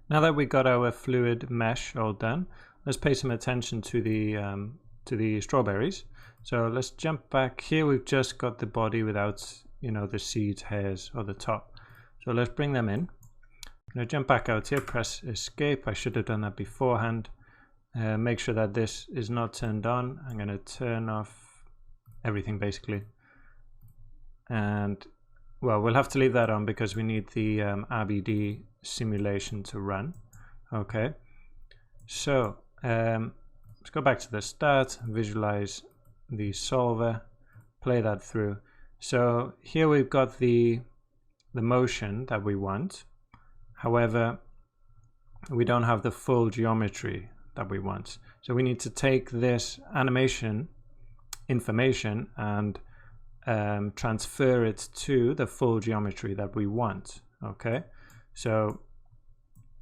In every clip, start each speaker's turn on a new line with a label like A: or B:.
A: Now that we got our fluid mesh all done, let's pay some attention to the strawberries. So let's jump back here. We've just got the body without, the seeds, hairs, or the top. So let's bring them in. I'm going to jump back out here, press escape. I should have done that beforehand. Make sure that this is not turned on. I'm going to turn off everything basically. And well, we'll have to leave that on because we need the RBD simulation to run. Okay, so let's go back to the start, visualize the solver, play that through. So here we've got the motion that we want. However, we don't have the full geometry that we want. So we need to take this animation information and transfer it to the full geometry that we want. Okay, so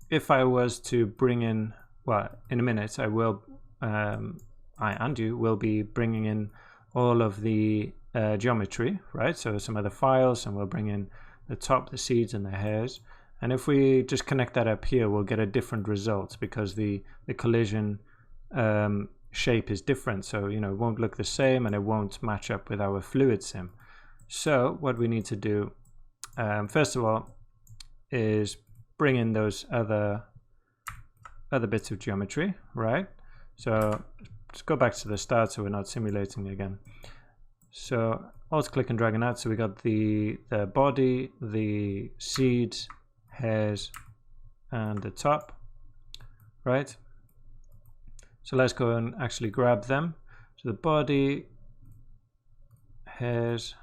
A: if I was to bring in, well, in a minute I will, I and you will be bringing in all of the geometry, right? So some other files, and we'll bring in the top, the seeds, and the hairs. And if we just connect that up here, we'll get a different result because the collision shape is different. So, it won't look the same and it won't match up with our fluid sim. So what we need to do, first of all, is bring in those other bits of geometry, right? So let's go back to the start so we're not simulating again. So Alt click and drag and out. So we got the body, the seeds, hairs, and the top, right? So let's go and actually grab them. So the body, hairs,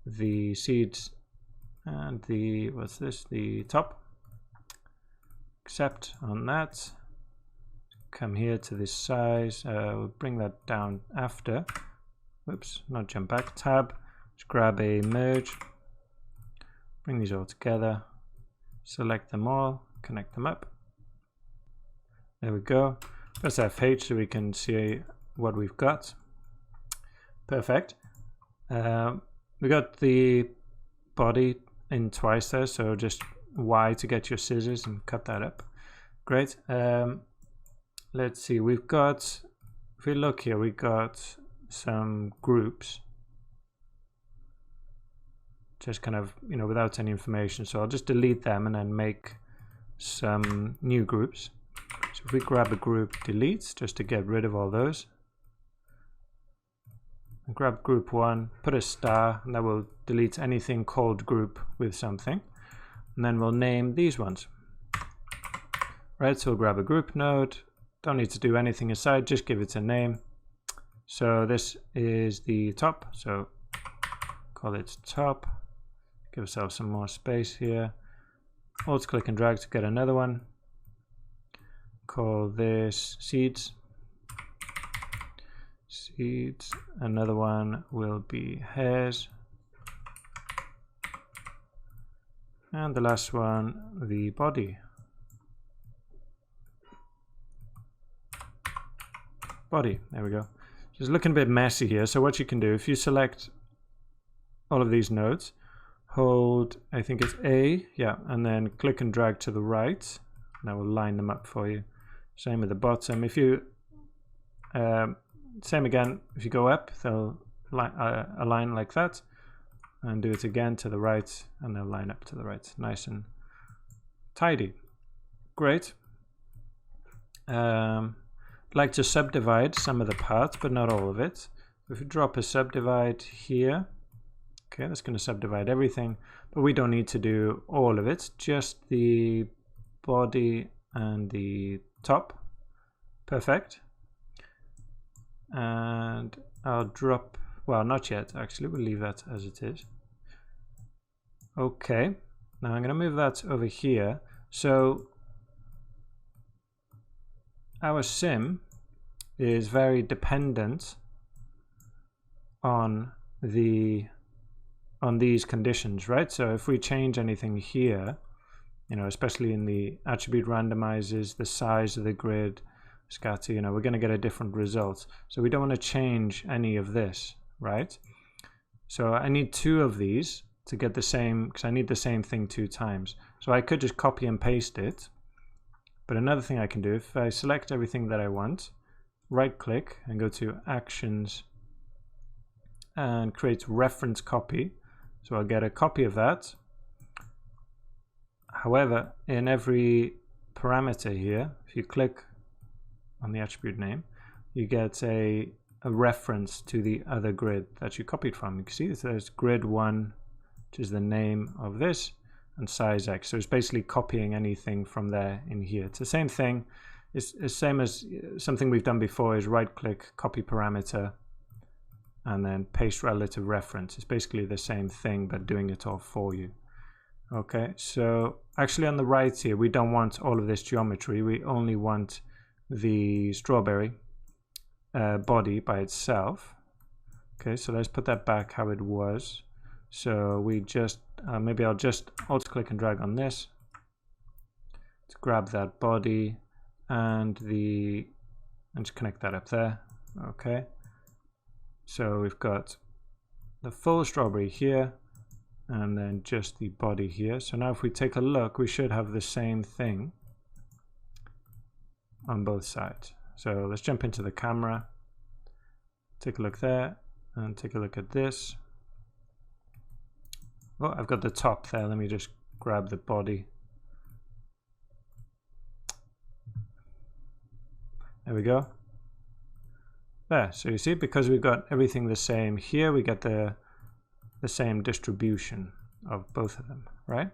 A: the seeds, and the, what's this, the top. Accept on that. Come here to this size. We'll bring that down after. Whoops, not jump back. Tab. Just grab a merge. Bring these all together. Select them all. Connect them up. There we go. Press F8 so we can see what we've got. Perfect. We got the body in twice there, so just Y to get your scissors and cut that up. Great. Let's see, we've got, if we look here, we got some groups. Just kind of, without any information. So I'll just delete them and then make some new groups. So if we grab a group, delete, just to get rid of all those. And grab group 1, put a star, and that will delete anything called group with something. And then we'll name these ones. Right, so we'll grab a group node. Don't need to do anything aside, just give it a name. So this is the top, so call it top. Give ourselves some more space here. Alt click and drag to get another one. Call this seeds. Seeds. Another one will be hairs. And the last one, the body. Body, there we go. It's looking a bit messy here. So what you can do, if you select all of these nodes, hold, I think it's A, yeah, and then click and drag to the right. And that will line them up for you. Same with the bottom. If you, same again, if you go up, they'll align like that. And do it again to the right, and they'll line up to the right. Nice and tidy. Great. Like to subdivide some of the parts, but not all of it. If we drop a subdivide here, okay, that's going to subdivide everything, but we don't need to do all of it, just the body and the top. Perfect. And I'll drop, well, not yet, actually, we'll leave that as it is. Okay, now I'm going to move that over here. So our sim is very dependent on these conditions, right? So if we change anything here, especially in the attribute randomizers, the size of the grid, scatter, we're going to get a different result. So we don't want to change any of this, right? So I need 2 of these. to get the same, because I need the same thing 2 times. So I could just copy and paste it. But another thing I can do, if I select everything that I want, right click and go to Actions and create reference copy. So I'll get a copy of that. However, in every parameter here, if you click on the attribute name, you get a reference to the other grid that you copied from. You can see there's grid 1, which is the name of this, and size X. So it's basically copying anything from there in here. It's the same thing. It's the same as something we've done before, is right click, copy parameter, and then paste relative reference. It's basically the same thing, but doing it all for you. Okay, so actually on the right here, we don't want all of this geometry. We only want the strawberry body by itself. Okay, so let's put that back how it was. So we just, maybe I'll just alt click and drag on this to grab that body and just connect that up there. Okay, so we've got the full strawberry here and then just the body here. So now if we take a look, we should have the same thing on both sides. So let's jump into the camera, take a look there, and take a look at this. Oh, I've got the top there. Let me just grab the body. There we go. There, so you see, because we've got everything the same here, we get the same distribution of both of them, right?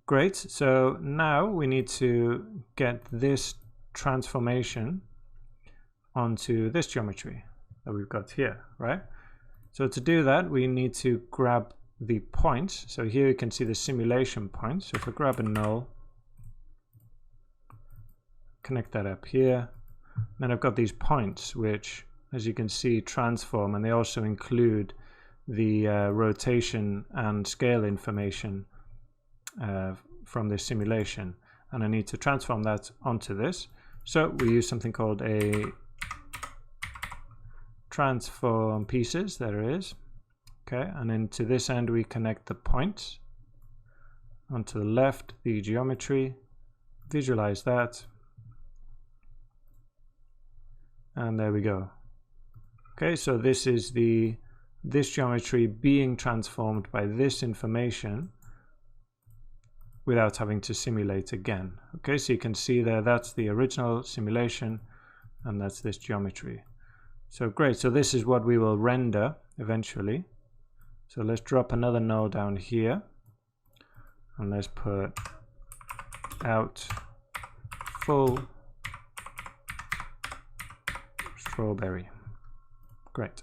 A: Great, so now we need to get this transformation onto this geometry that we've got here, right? So to do that, we need to grab the points. So here you can see the simulation points. So if I grab a null, connect that up here, then I've got these points which, as you can see, transform, and they also include the rotation and scale information from this simulation, and I need to transform that onto this. So we use something called a transform pieces. There it is. Okay, and then to this end we connect the points. Onto the left, the geometry, visualize that, and there we go. Okay, so this is this geometry being transformed by this information without having to simulate again. Okay, so you can see there, that's the original simulation, and that's this geometry. So great, so this is what we will render eventually. So let's drop another null down here, and let's put out full strawberry. Great.